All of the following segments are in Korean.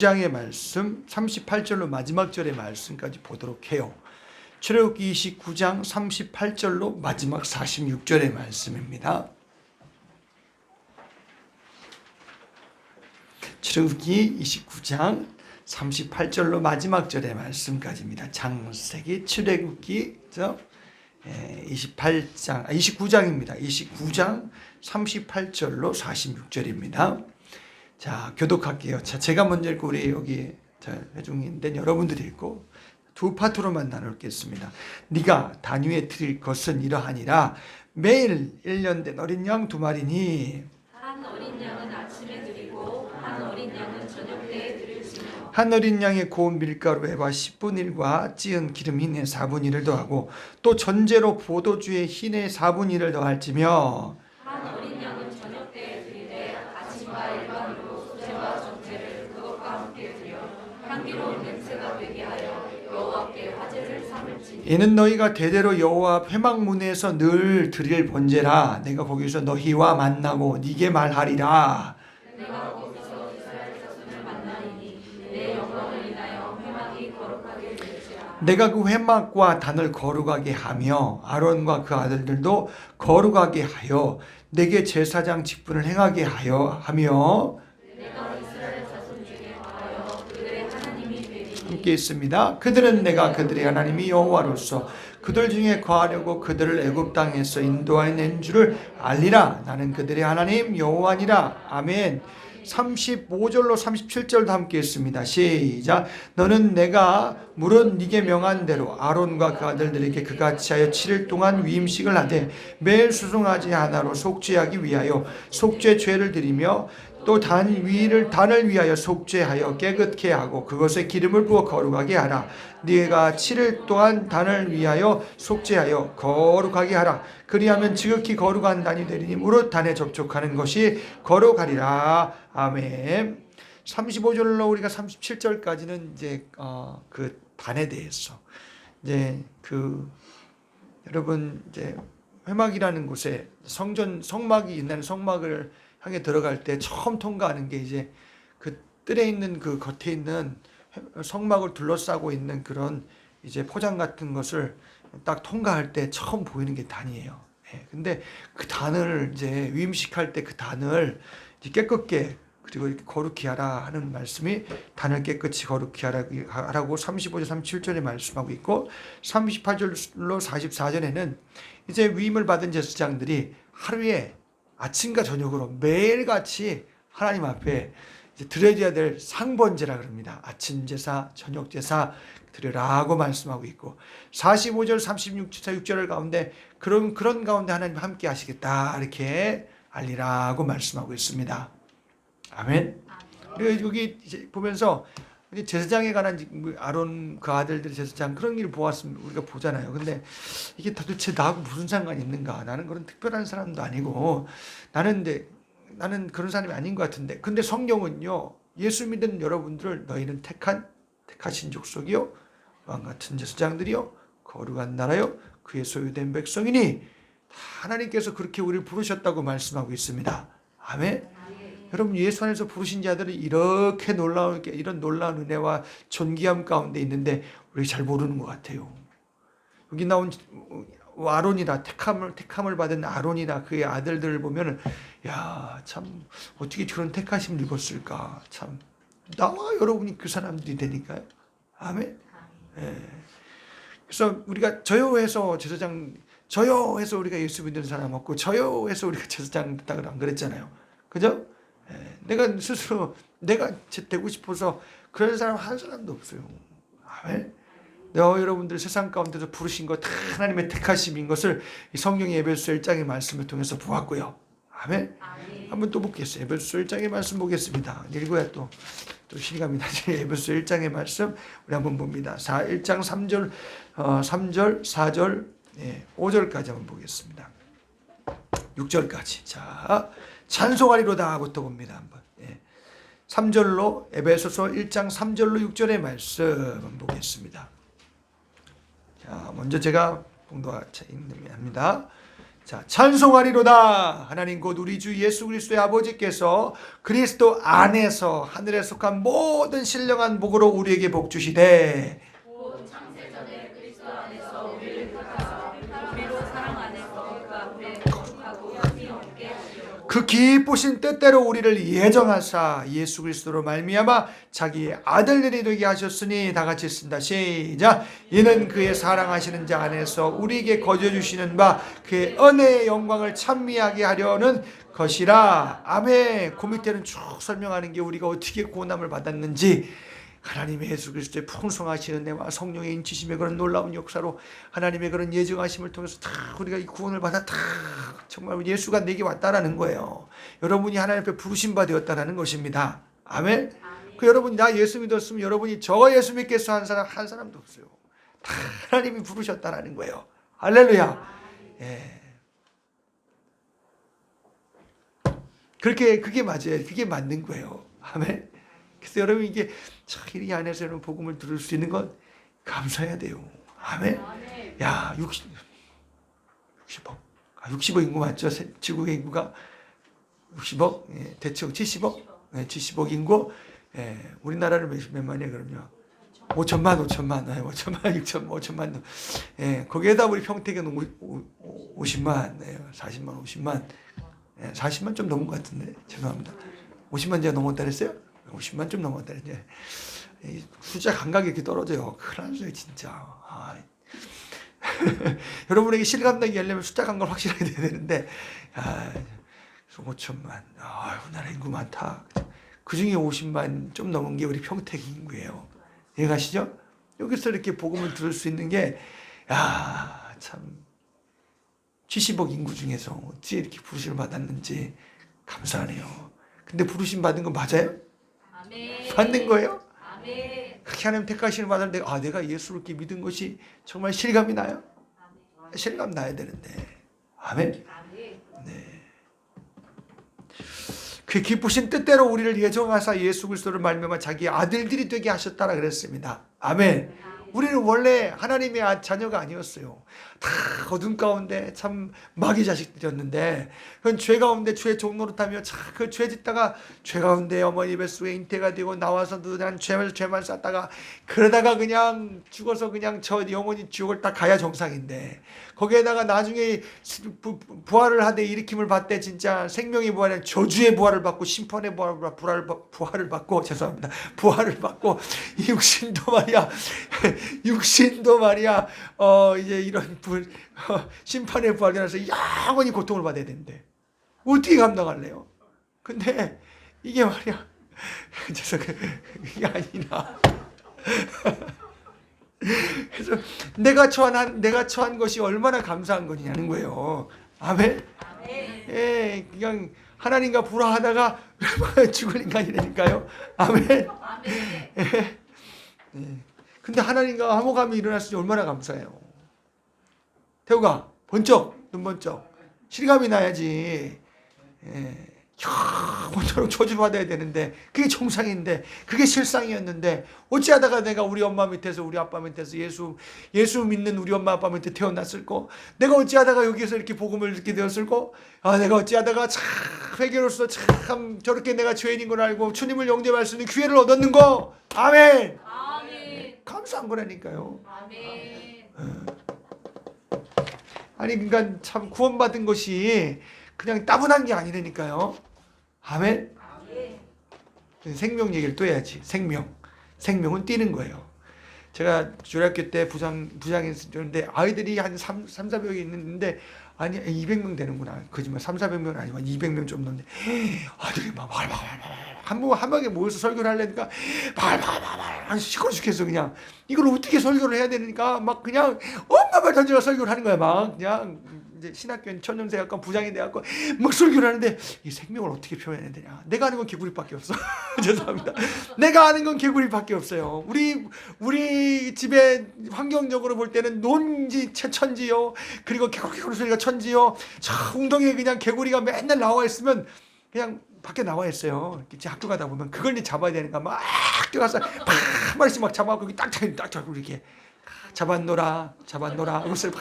장의 말씀 38절로 마지막 절의 말씀까지 보도록 해요. 출애굽기 29장 38절로 마지막 46절의 말씀입니다. 출애굽기 29장 38절로 마지막 절의 말씀까지입니다. 창세기 출애굽기 29장입니다. 29장 38절로 46절입니다. 자, 교독할게요. 자, 제가 먼저 읽고 우리 여기 회중인데 여러분들이 읽고 두 파트로만 나누겠습니다. 네가 단위에 드릴 것은 이러하니라. 매일 1년 된 어린 양 2마리니 한 어린 양은 아침에 드리고 한 어린 양은 저녁 때에 드릴지며 한 어린 양의 고운 밀가루 에바 10분의 1과 찌은 기름 흰에 4분의 1을 더하고 또 전제로 포도주에 흰에 4분의 1을 더할지며 한 어린 양은 저녁 때에 드리되 아침과 일반으로 소재와 전제를 그것과 함께 드려 향기로운 냄새가 되게 하여 여호와께 화제를 삼을지니 이는 너희가 대대로 여호와 앞 회막문에서 늘 드릴 번제라. 내가 거기서 너희와 만나고 네게 말하리라. 내가 거기서 이스라엘 자손을 만나리니 내 영광을 인하여 회막이 거룩하게 될지라. 내가 그 회막과 단을 거룩하게 하며 아론과 그 아들들도 거룩하게 하여 내게 제사장 직분을 행하게 하며 내가 이스라엘 자손 중에 하여 그들의 하나님이 되리니 함께 있습니다. 그들은 내가 그들의 하나님이 여호와로서 그들 중에 거하려고 그들을 애굽 땅에서 인도하여 줄을 알리라. 나는 그들의 하나님 여호와니라. 아멘. 35절로 37절도 함께 있습니다. 시작. 너는 내가 물은 네게 명한 대로 아론과 그 아들들에게 그같이 하여 7일 동안 위임식을 하되 매일 수송아지 하나로 속죄하기 위하여 속죄 죄를 드리며 또 단을 위하여 속죄하여 깨끗게 하고 그것에 기름을 부어 거룩하게 하라. 네가 7일 동안 단을 위하여 속죄하여 거룩하게 하라. 그리하면 지극히 거룩한 단이 되리니 무릇 단에 접촉하는 것이 거룩하리라. 아멘. 35절로 우리가 37절까지는 이제 그 단에 대해서 이제 여러분 이제 회막이라는 곳에 성막이 있는 성막을 향해 들어갈 때 처음 통과하는 게 이제 그 뜰에 있는 그 겉에 있는 성막을 둘러싸고 있는 그런 이제 포장 같은 것을 딱 통과할 때 처음 보이는 게 단이에요. 근데 그 단을 이제 위임식할 때 그 단을 이제 깨끗게 그리고 이렇게 거룩히 하라 하는 말씀이 단을 깨끗이 거룩히 하라고 35절 37절에 말씀하고 있고 38절로 44절에는 이제 위임을 받은 제사장들이 하루에 아침과 저녁으로 매일같이 하나님 앞에 이제 드려야 될 상번제라 그럽니다. 아침 제사, 저녁 제사 드리라고 말씀하고 있고 45절, 36절 가운데 그런 가운데 하나님 함께 하시겠다 이렇게 알리라고 말씀하고 있습니다. 아멘. 그리고 여기 보면서 제사장에 관한 아론 그 아들들 제사장 그런 일을 보았으면 우리가 보잖아요. 근데 이게 도대체 나하고 무슨 상관이 있는가? 나는 그런 특별한 사람도 아니고 나는 그런 사람이 아닌 것 같은데. 근데 성경은요, 예수 믿는 여러분들을 너희는 택하신 족속이요, 왕 같은 제사장들이요, 거룩한 나라요, 그의 소유된 백성이니 하나님께서 그렇게 우리를 부르셨다고 말씀하고 있습니다. 아멘. 여러분 예수 안에서 부르신 자들은 이렇게 이런 놀라운 은혜와 존귀함 가운데 있는데 우리 잘 모르는 것 같아요. 여기 나온 아론이나 택함을 받은 아론이나 그의 아들들을 보면은 야, 참 어떻게 저런 택하심을 입었을까? 참 나와 여러분이 그 사람들이 되니까요. 아멘. 그래서 우리가 저요해서 우리가 예수 믿는 사람 없고 저요해서 우리가 제사장 됐다고 안 그랬잖아요. 그죠? 내가 스스로 내가 되고 싶어서 그런 사람 한 사람도 없어요. 아멘. 여러분들 세상 가운데서 부르신 것 다 하나님의 택하심인 것을 성경의 에베소 1장의 말씀을 통해서 보았고요. 아멘. 한번 또 보겠어요. 에베소 1장의 말씀 보겠습니다. 읽어야 또 실감이 나죠. 에베소 1장의 말씀 우리 한번 봅니다. 1장 3절, 4절, 5절까지 한번 보겠습니다. 6절까지. 자, 찬송하리로다부터 봅니다. 한번. 3절로 에베소서 1장 3절로 6절의 말씀 한번 보겠습니다. 자, 먼저 제가 봉독합니다. 자, 찬송하리로다. 하나님 곧 우리 주 예수 그리스도의 아버지께서 그리스도 안에서 하늘에 속한 모든 신령한 복으로 우리에게 복 주시되 곧 창세전에 그리스도 안에서 우리를 택하사 우리로 사랑 안에서 그 앞에 거룩하고 흠이 없게 하시려고 그 기쁘신 뜻대로 우리를 예정하사 예수 그리스도로 말미암아 자기의 아들들이 되게 하셨으니. 다 같이 쓴다. 시작. 이는 그의 사랑하시는 자 안에서 우리에게 거저 주시는 바 그의 은혜의 영광을 찬미하게 하려는 것이라. 아멘. 그 밑에는 쭉 설명하는 게 우리가 어떻게 구원함을 받았는지, 하나님의 예수 그리스도의 풍성하신 은혜와 성령의 인치심의 그런 놀라운 역사로 하나님의 그런 예정하심을 통해서 다 우리가 이 구원을 받았다. 정말 예수가 내게 왔다라는 거예요. 여러분이 하나님 앞에 부르신 바 되었다라는 것입니다. 아멘. 그 여러분이 나 예수 믿었으면 여러분이 저 예수 믿겠어 한 사람도 없어요. 다 하나님이 부르셨다라는 거예요. 할렐루야. 예. 그게 맞아요. 그게 맞는 거예요. 아멘. 그래서 여러분 이게 참 이 안에서 여러분 복음을 들을 수 있는 건 감사해야 돼요. 아멘. 야, 60억. 60억 인구 맞죠? 지구의 인구가 60억, 예, 대충 70억, 예, 70억 인구. 예, 우리나라는 몇 만이에요, 그럼요? 5천만, 6천만. 예, 거기에다 우리 평택은 50만, 예, 40만, 50만. 예, 40만 좀 넘은 것 같은데, 죄송합니다. 50만 제가 넘었다 그랬어요? 50만 좀 넘었다 이제. 숫자 감각이 이렇게 떨어져요. 큰일 났어요 진짜. 아. 여러분에게 실감나게 하려면 숫자 감각을 확실하게 돼야 되는데, 5천만. 우리나라 인구 많다. 그 중에 50만 좀 넘은 게 우리 평택 인구예요. 이해가시죠? 여기서 이렇게 복음을 들을 수 있는 게, 참 70억 인구 중에서 어찌 이렇게 부르심을 받았는지 감사하네요. 근데 부르심 받은 거 맞아요? 아멘. 받는 거예요? 아멘. 그렇게 하나님 택하시는 받을 때, 내가 예수를 이렇게 믿은 것이 정말 실감이 나요? 실감 나야 되는데. 아멘. 네. 그 기쁘신 뜻대로 우리를 예정하사 예수 그리스도를 말미암아 자기의 아들들이 되게 하셨다라 그랬습니다. 아멘. 우리는 원래 하나님의 자녀가 아니었어요. 다 어둠 가운데 참 마귀 자식들이었는데, 그건 죄 가운데 죄 종노릇하며 그 죄 짓다가 죄 가운데 어머니 뱃속에 잉태가 되고 나와서 그냥 죄만 쌓다가 그러다가 그냥 죽어서 그냥 저 영원히 지옥을 딱 가야 정상인데, 거기에다가 나중에 부활을 하되 일으킴을 받되 진짜 생명의 부활은 저주의 부활을 받고 심판의 부활을 받고 죄송합니다. 부활을 받고 육신도 말이야 이제 이런 심판의 부활이 나서 영원히 고통을 받아야 되는데 어떻게 감당할래요? 근데 이게 말이야 그게 아니라 그래서 내가 처한 것이 얼마나 감사한 거냐는 거예요. 아멘. 예, 그냥 하나님과 불화하다가 죽을 인간이라니까요. 아멘. 예. 예. 근데 하나님과 화목함이 일어났으니 얼마나 감사해요. 태우가 눈 번쩍 실감이 나야지. 예. 영원토록 저주받아야 되는데 그게 정상인데 그게 실상이었는데 어찌하다가 내가 우리 엄마 밑에서 우리 아빠 밑에서 예수 믿는 우리 엄마 아빠 밑에 태어났을꼬? 내가 어찌하다가 여기에서 이렇게 복음을 듣게 되었을꼬? 내가 어찌하다가 참 회개로서 참 저렇게 내가 죄인인 걸 알고 주님을 영접할 수 있는 기회를 얻었는고? 아멘. 감사한 거라니까요. 아니 그러니까 참 구원받은 것이 그냥 따분한 게 아니라니까요. 아멘. 생명 얘기를 또 해야지. 생명은 뛰는 거예요. 제가 중학교 때 부장했는데 아이들이 한 400명 있는데 아니 200명 되는구나. 거짓말. 400명은 아니고 200명 좀 넘는데 아들이 막 한 방에 모여서 설교를 하려니까 시끄러 죽겠어. 그냥 이걸 어떻게 설교를 해야 되니까 막 그냥 엄마만 던져서 설교를 하는 거야. 막 그냥 이제 신학교 천년세학과 부장이 돼갖고 막 설교를 하는데 이 생명을 어떻게 표현해야 되냐. 내가 아는 건 개구리밖에 없어. 죄송합니다. 내가 아는 건 개구리밖에 없어요. 우리 집에 환경적으로 볼 때는 논지 천지요. 그리고 개구리 소리가 천지요. 저 웅덩이에 그냥 개구리가 맨날 나와 있으면 그냥 밖에 나와 있어요. 이제 학교 가다 보면 그걸 이제 잡아야 되니까 막 뛰어가서 한 마리씩 막 잡아갖고 딱 잡고 이렇게 잡았노라. 그것을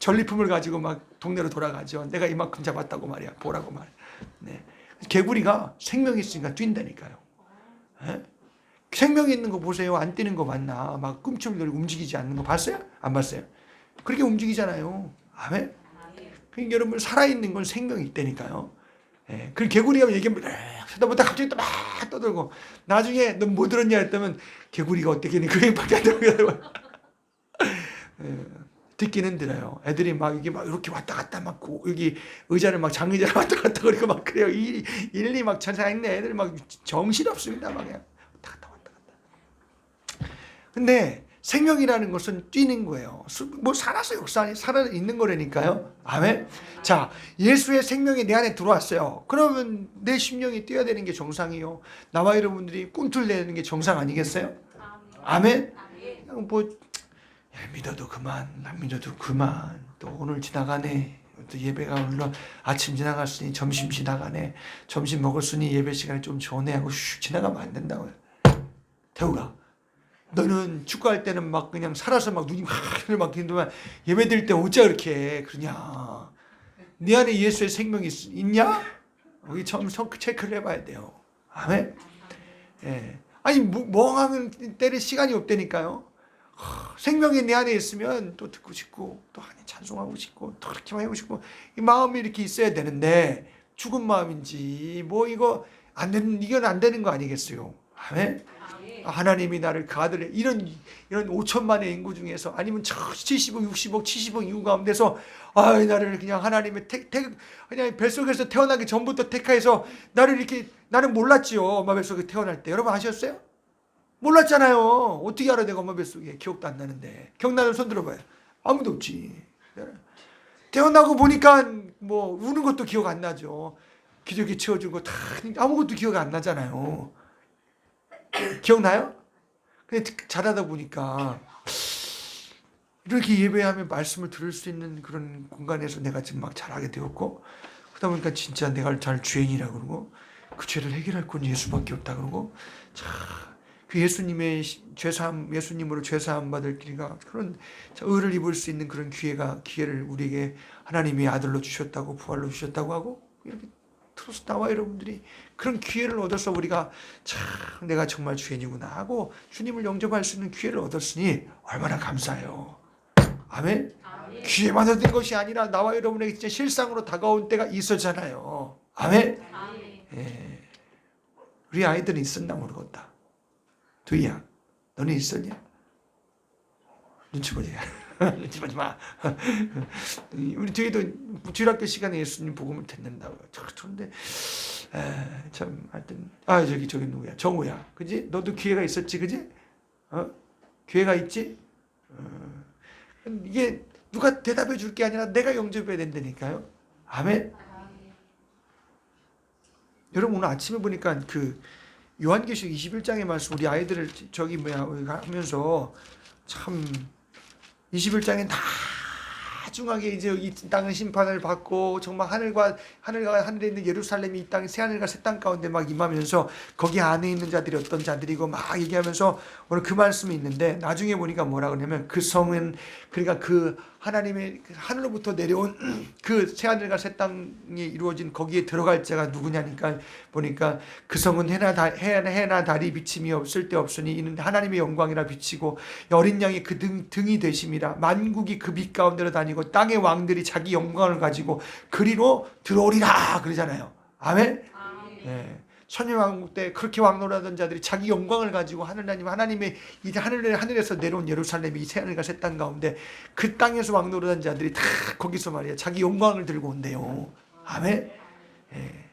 전리품을 가지고 막 동네로 돌아가죠. 내가 이만큼 잡았다고 말이야. 보라고 말이야. 네. 개구리가 생명이 있으니까 뛴다니까요. 네? 생명이 있는 거 보세요. 안 뛰는 거 맞나? 막 꿈틀 들고 움직이지 않는 거 봤어요? 안 봤어요? 그렇게 움직이잖아요. 아멘? 그러니까 여러분 살아있는 건 생명이 있다니까요. 예, 그 개구리가 얘기하면 쳐다보다 갑자기 또 막 떠들고 나중에 너 뭐 들었냐 했더니 개구리가 어떻게 니 그게 밖에 안 들어요. 예, 듣기는 들어요. 애들이 막 이게 막 이렇게 왔다 갔다 막 여기 의자를 막 장의자를 왔다 갔다 그리고 막 그래요. 일리 막 천사했네. 애들 막 정신 없습니다. 막 그냥 왔다 갔다 왔다 갔다. 근데 생명이라는 것은 뛰는 거예요. 뭐 살아서 역사 살아 있는 거라니까요. 아멘. 자, 예수의 생명이 내 안에 들어왔어요. 그러면 내 심령이 뛰어야 되는 게 정상이요. 나와 여러분들이 꿈틀대는 게 정상 아니겠어요? 아멘. 그냥 뭐 믿어도 그만, 안 믿어도 그만. 또 오늘 지나가네. 또 예배가 물론 아침 지나갔으니 점심 지나가네. 점심 먹었으니 예배 시간이 좀 좋네 하고 슉 지나가면 안 된다고요. 태우가. 너는 축구할 때는 막 그냥 살아서 막 눈이 하늘 막히는데만 예배 드릴 때 어찌 그렇게 그러냐. 네 안에 예수의 생명이 있냐? 여기 처음 체크를 해봐야 돼요. 아멘. 예. 아니 멍하면 때릴 시간이 없다니까요. 생명이 내 안에 있으면 또 듣고 싶고 또 하나님 찬송하고 싶고 또 그렇게 하고 싶고 이 마음이 이렇게 있어야 되는데 죽은 마음인지 뭐 이거 안 되는 이건 안 되는 거 아니겠어요? 아멘. 하나님이 나를 그 아들의 이런 5천만의 인구 중에서 아니면 70억, 60억, 70억 인구 가운데서 나를 그냥 하나님의 그냥 뱃속에서 태어나기 전부터 택하여서 나를 이렇게 나는 몰랐지요. 엄마 뱃속에 태어날 때 여러분 아셨어요? 몰랐잖아요. 어떻게 알아 내가 엄마 뱃속에 기억도 안 나는데 기억나는 손 들어봐요. 아무도 없지. 태어나고 보니까 뭐 우는 것도 기억 안 나죠. 기저귀 채워준 거 다 아무것도 기억 안 나잖아요. 기억나요? 근데 자라다 보니까 이렇게 예배하면 말씀을 들을 수 있는 그런 공간에서 내가 지금 막 자라게 되었고 그러다 보니까 진짜 내가 잘 죄인이라 그러고 그 죄를 해결할 건 예수밖에 없다 그러고 그 예수님의 죄사함 예수님으로 죄사함 받을 길이가 그런 의를 입을 수 있는 그런 기회를 우리에게 하나님이 아들로 주셨다고 부활로 주셨다고 하고 이렇게 들어서 나와 여러분들이 그런 기회를 얻어서 우리가 참 내가 정말 죄인이구나 하고 주님을 영접할 수 있는 기회를 얻었으니 얼마나 감사해요. 아멘. 기회만 얻은 것이 아니라 나와 여러분에게 진짜 실상으로 다가온 때가 있었잖아요. 아멘. 예. 우리 아이들은 있었나 모르겠다. 두이야, 너는 있었냐? 눈치 보지. 눈치 보지 마. 우리 두이도 주일학교 시간에 예수님 복음을 듣는다고요. 그런데 참 하여튼 저기 누구야? 정우야, 그지? 너도 기회가 있었지, 그지? 기회가 있지? 이게 누가 대답해 줄 게 아니라 내가 영접해야 된다니까요. 아멘. 여러분 오늘 아침에 보니까 그 요한계시록 21장의 말씀 우리 아이들을 하면서 참 21장에 나중하게 이제 이 땅은 심판을 받고 정말 하늘에 있는 예루살렘이 이 땅 새하늘과 새 땅 가운데 막 임하면서 거기 안에 있는 자들이 어떤 자들이고 막 얘기하면서 오늘 그 말씀이 있는데 나중에 보니까 뭐라 그러냐면 그 성은 그러니까 그 하나님의 하늘로부터 내려온 그 새하늘과 새 땅이 이루어진 거기에 들어갈 자가 누구냐니까 보니까 그 성은 해나 달이 비침이 없을 때 없으니 이는 하나님의 영광이라 비치고 어린 양이 그 등이 되심이라 만국이 그 빛 가운데로 다니고 땅의 왕들이 자기 영광을 가지고 그리로 들어오리라 그러잖아요. 아멘. 네. 천년왕국 때 그렇게 왕노라던 자들이 자기 영광을 가지고 하나님의 이제 하늘에서 내려온 예루살렘이 이 새하늘과 새 땅 가운데 그 땅에서 왕노라던 자들이 다 거기서 말이야 자기 영광을 들고 온대요. 아멘. 예.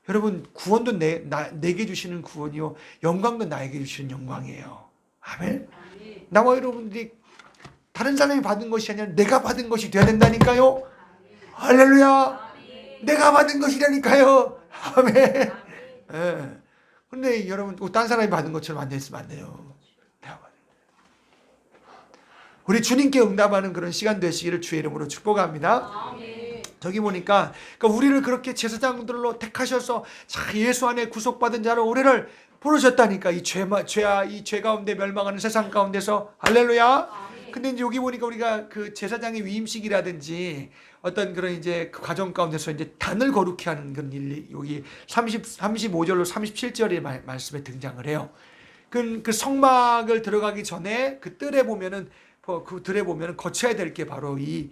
여러분 구원도 내게 주시는 구원이요 영광도 나에게 주시는 영광이에요. 아멘. 나와 여러분들이 다른 사람이 받은 것이 아니라 내가 받은 것이 돼야 된다니까요. 할렐루야. 내가 받은 것이라니까요. 아멘. 예. 근데 여러분, 딴 사람이 받은 것처럼 앉아있으면 안 돼요. 우리 주님께 응답하는 그런 시간 되시기를 주의 이름으로 축복합니다. 저기 보니까 그러니까 우리를 그렇게 제사장들로 택하셔서 예수 안에 구속받은 자로 우리를 부르셨다니까 이 죄 가운데 멸망하는 세상 가운데서 할렐루야. 근데 이제 여기 보니까 우리가 그 제사장의 위임식이라든지 어떤 그런 이제 그 과정 가운데서 이제 단을 거룩히 하는 그런 일이 여기 35절로 37절의 말씀에 등장을 해요. 그 성막을 들어가기 전에 그 뜰에 보면은 그 뜰에 보면은 거쳐야 될 게 바로 이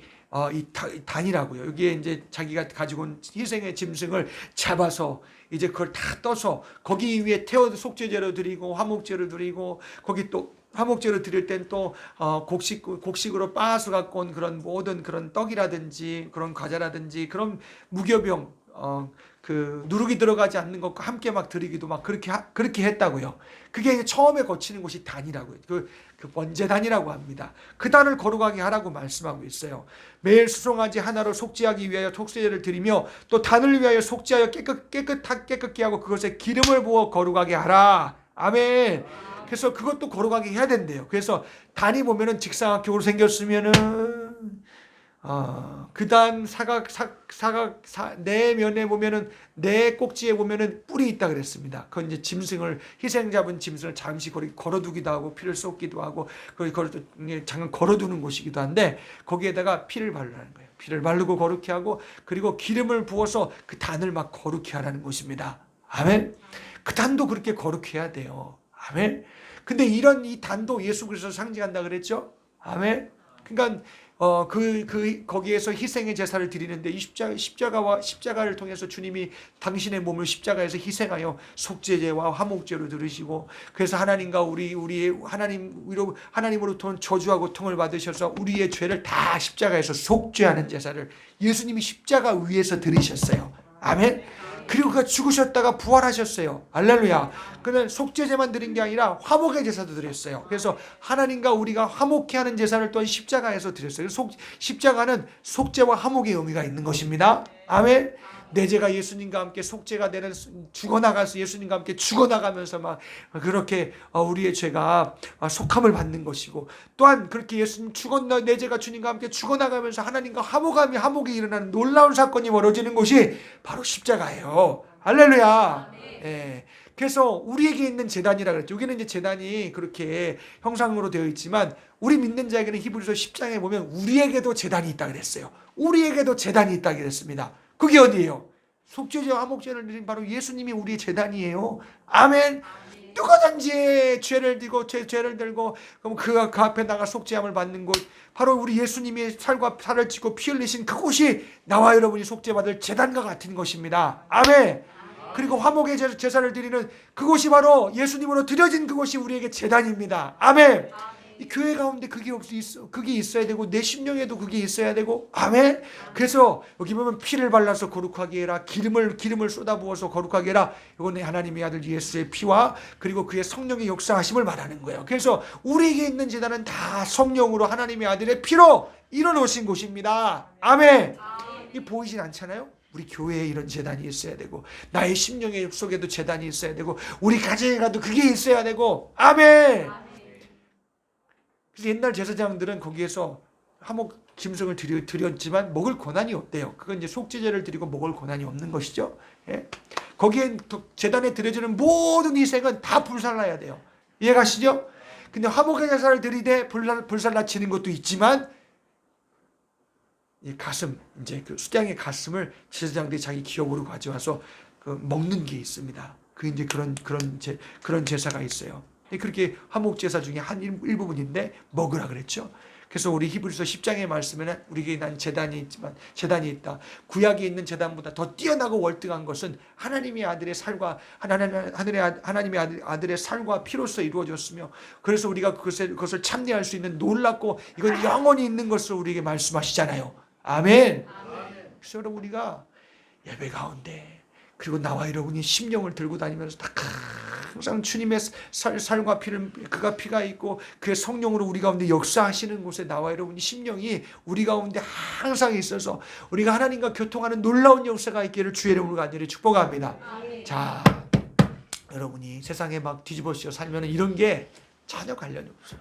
단이라고요. 여기에 이제 자기가 가지고 온 희생의 짐승을 잡아서 이제 그걸 다 떠서 거기 위에 태워 속죄제로 드리고 화목제로 드리고 거기 또 화목제로 드릴 땐 또 곡식으로 빻아서 갖고 온 그런 모든 그런 떡이라든지 그런 과자라든지 그런 무교병 그 누룩이 들어가지 않는 것과 함께 막 드리기도 막 그렇게 했다고요. 그게 처음에 거치는 곳이 단이라고요. 그 번제단이라고 합니다. 그 단을 거룩하게 하라고 말씀하고 있어요. 매일 수송아지 하나로 속죄하기 위하여 속죄제를 드리며 또 단을 위하여 속죄하여 깨끗게 하고 그것에 기름을 부어 거룩하게 하라. 아멘. 그래서 그것도 거룩하게 해야 된대요. 그래서 단이 보면은 직사각형으로 생겼으면은 그단 네 면에 보면은 네 꼭지에 보면은 뿔이 있다 그랬습니다. 그건 이제 짐승을 희생 잡은 짐승을 잠시 걸어두기도 하고 피를 쏟기도 하고 잠깐 걸어두는 곳이기도 한데 거기에다가 피를 바르라는 거예요. 피를 바르고 거룩히 하고 그리고 기름을 부어서 그 단을 막 거룩히 하라는 곳입니다. 아멘. 그 단도 그렇게 거룩해야 돼요. 아멘. 근데 이 단도 예수 그리스도를 상징한다 그랬죠. 아멘. 그러니까 거기에서 희생의 제사를 드리는데 이 십자가를 통해서 주님이 당신의 몸을 십자가에서 희생하여 속죄제와 화목제로 들으시고 그래서 하나님과 우리의 하나님으로부터 저주와 고통을 받으셔서 우리의 죄를 다 십자가에서 속죄하는 제사를 예수님이 십자가 위에서 드리셨어요. 아멘. 그리고 그가 죽으셨다가 부활하셨어요. 할렐루야. 그는 속죄제만 드린 게 아니라 화목의 제사도 드렸어요. 그래서 하나님과 우리가 화목케 하는 제사를 또한 십자가에서 드렸어요. 십자가는 속죄와 화목의 의미가 있는 것입니다. 아멘. 내 죄가 예수님과 함께 속죄가 되는 죽어나가서 예수님과 함께 죽어나가면서 막 그렇게 우리의 죄가 속함을 받는 것이고 또한 그렇게 예수님 내 죄가 주님과 함께 죽어나가면서 하나님과 화목이 일어나는 놀라운 사건이 벌어지는 곳이 바로 십자가예요. 할렐루야. 예. 그래서 우리에게 있는 제단이라 그랬죠. 여기는 이제 제단이 그렇게 형상으로 되어 있지만 우리 믿는 자에게는 히브리서 10장에 보면 우리에게도 제단이 있다 그랬어요. 우리에게도 제단이 있다 그랬습니다. 그게 어디예요? 속죄제와 화목제를 드린 바로 예수님이 우리의 제단이에요. 아멘. 누구든지 죄를 들고 그럼 그 앞에 나가 속죄함을 받는 곳 바로 우리 예수님이 살과 살을 찢고 피 흘리신 그곳이 나와 여러분이 속죄받을 제단과 같은 것입니다. 아멘. 그리고 화목의 제사를 드리는 그곳이 바로 예수님으로 드려진 그곳이 우리에게 제단입니다. 아멘. 이 교회 가운데 그게 있어야 되고 내 심령에도 그게 있어야 되고 아멘. 그래서 여기 보면 피를 발라서 거룩하게 해라. 기름을 쏟아부어서 거룩하게 해라. 이건 하나님의 아들 예수의 피와 그리고 그의 성령의 역사하심을 말하는 거예요. 그래서 우리에게 있는 제단은 다 성령으로 하나님의 아들의 피로 이뤄놓으신 곳입니다. 아멘. 이 보이진 않잖아요. 우리 교회에 이런 제단이 있어야 되고 나의 심령의 속에도 제단이 있어야 되고 우리 가정에 가도 그게 있어야 되고 아멘. 그래서 옛날 제사장들은 거기에서 화목 짐승을 드렸지만 먹을 권한이 없대요. 그건 이제 속죄제를 드리고 먹을 권한이 없는 것이죠. 예? 거기에 제단에 드려지는 모든 희생은 다 불살라야 돼요. 이해가시죠? 근데 화목의 제사를 드리되 불살라치는 것도 있지만 이 가슴 이제 그 수장의 가슴을 제사장들이 자기 기업으로 가져와서 먹는 게 있습니다. 그 이제 그런 제사가 있어요. 그렇게 화목 제사 중에 한 일부분인데 먹으라 그랬죠. 그래서 우리 히브리서 10장의 말씀에는 우리에게 난 제단이 있다. 구약에 있는 제단보다 더 뛰어나고 월등한 것은 하나님의 아들의 살과 하나님의 아들의 살과 피로서 이루어졌으며 그래서 우리가 그것을 참여할 수 있는 놀랍고 이건 영원히 있는 것을 우리에게 말씀하시잖아요. 아멘. 그래서 여러분 우리가 예배 가운데 그리고 나와 여러분이 심령을 들고 다니면서 항상 주님의 살과 피를 그가 피가 있고 그의 성령으로 우리 가운데 역사하시는 곳에 나와 여러분이 심령이 우리 가운데 항상 있어서 우리가 하나님과 교통하는 놀라운 역사가 있기를 주의 이름으로 간절히 축복합니다. 자, 여러분이 세상에 막 뒤집어씌워 살면 이런 게 전혀 관련이 없어요.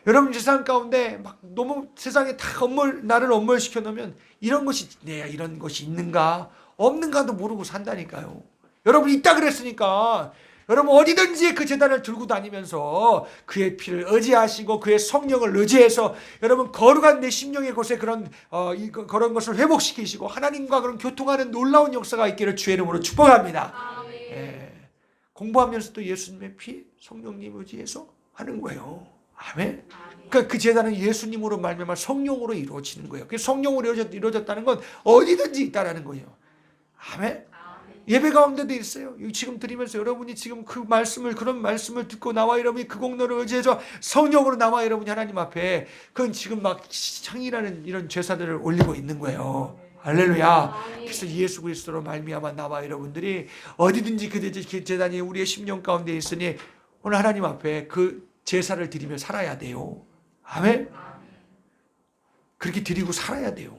여러분 세상 가운데 막 너무 세상에 다 나를 엄몰시켜 놓으면 이런 것이 있는가 없는가도 모르고 산다니까요. 여러분 있다 그랬으니까 여러분 어디든지 그 제단을 들고 다니면서 그의 피를 의지하시고 그의 성령을 의지해서 여러분 거룩한 내 심령의 곳에 그런 것을 회복시키시고 하나님과 그런 교통하는 놀라운 역사가 있기를 주의 이름으로 축복합니다. 예. 공부하면서도 예수님의 피, 성령님 의지해서 하는 거예요. 아멘. 그러니까 그 제단은 예수님으로 말미암아 성령으로 이루어지는 거예요. 그 성령으로 이루어졌다는 건 어디든지 있다라는 거예요. 아멘. 예배 가운데도 있어요. 지금 드리면서 여러분이 지금 그런 말씀을 듣고 나와 여러분이 그 공로를 의지해서 성령으로 나와 여러분이 하나님 앞에 그건 지금 막 향이라는 이런 제사들을 올리고 있는 거예요. 할렐루야. 그래서 예수 그리스도로 말미암아 나와 여러분들이 어디든지 그 제단이 우리의 심령 가운데 있으니 오늘 하나님 앞에 그 제사를 드리며 살아야 돼요. 아멘. 그렇게 드리고 살아야 돼요.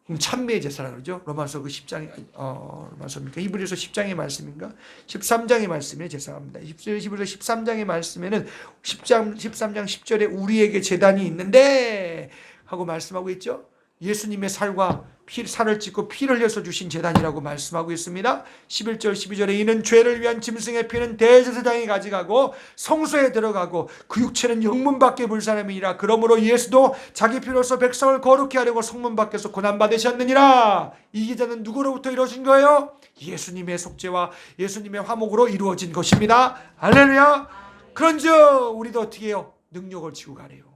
그럼 찬미의 제사라 그러죠. 로마서 그 10장에 로마서입니까? 히브리서 10장의 말씀인가? 13장의 말씀에 제사합니다. 히브리서 13장의 말씀에는 13장 10절에 우리에게 제단이 있는데 하고 말씀하고 있죠. 예수님의 살을 찢고 피를 흘려서 주신 제단이라고 말씀하고 있습니다. 11절 12절에 이는 죄를 위한 짐승의 피는 대제사장이 가져가고 성소에 들어가고 그 육체는 영문 밖에 불사람이니라. 그러므로 예수도 자기 피로서 백성을 거룩히 하려고 성문 밖에서 고난받으셨느니라. 이 기자는 누구로부터 이루어진 거예요? 예수님의 속죄와 예수님의 화목으로 이루어진 것입니다. 할렐루야. 그런즉 우리도 어떻게 해요? 능력을 지고 가래요.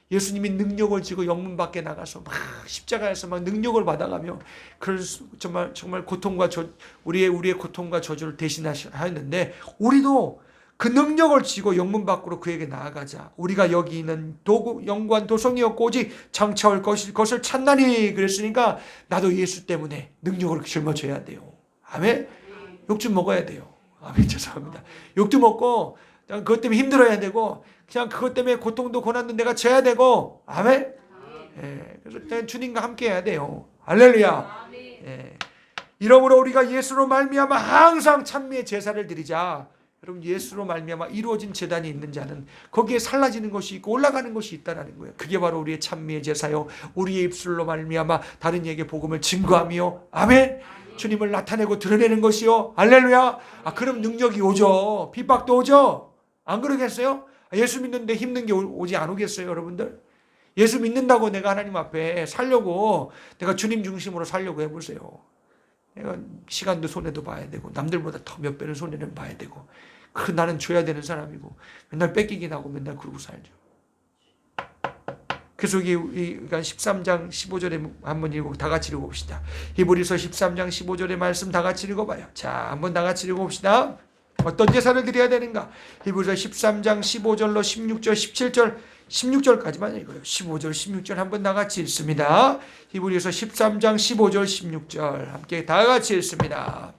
예수님이 능력을 지고 영문 밖에 나가서 막 십자가에서 막 능력을 받아가며 정말 고통과 우리의 고통과 저주를 대신하셨는데 우리도 그 능력을 지고 영문 밖으로 그에게 나아가자. 우리가 여기 있는 영관 도성이었고 오직 장차올 것을 찾나니 그랬으니까 나도 예수 때문에 능력을 짊어져야 돼요. 아멘. 욕 좀 먹어야 돼요. 아멘. 죄송합니다. 욕도 먹고 그것 때문에 힘들어야 되고 그냥 그것 때문에 고통도 고난도 내가 져야 되고 아멘. 예, 그래서 주님과 함께 해야 돼요. 할렐루야. 예. 이러므로 우리가 예수로 말미암아 항상 찬미의 제사를 드리자. 여러분 예수로 말미암아 이루어진 제단이 있는 자는 거기에 살라지는 것이 있고 올라가는 것이 있다라는 거예요. 그게 바로 우리의 찬미의 제사요. 우리의 입술로 말미암아 다른 이에게 복음을 증거하며 아멘. 주님을 나타내고 드러내는 것이요. 할렐루야. 그럼 능력이 오죠. 핍박도 오죠. 안 그러겠어요? 예수 믿는데 힘든 게 오지 안 오겠어요, 여러분들? 예수 믿는다고 내가 하나님 앞에 살려고 내가 주님 중심으로 살려고 해보세요. 내가 시간도 손해도 봐야 되고 남들보다 더 몇 배는 손해는 봐야 되고 나는 줘야 되는 사람이고 맨날 뺏기긴 하고 맨날 그러고 살죠. 그래서 그러니까 13장 15절에 한번 다 같이 읽어봅시다. 히브리서 13장 15절의 말씀 다 같이 읽어봐요. 자, 한번 다 같이 읽어봅시다. 어떤 제사를 드려야 되는가? 히브리서 13장 15절로 16절, 17절, 16절까지만 읽어요. 15절, 16절 한번 다 같이 읽습니다. 히브리서 13장 15절, 16절 함께 다 같이 읽습니다.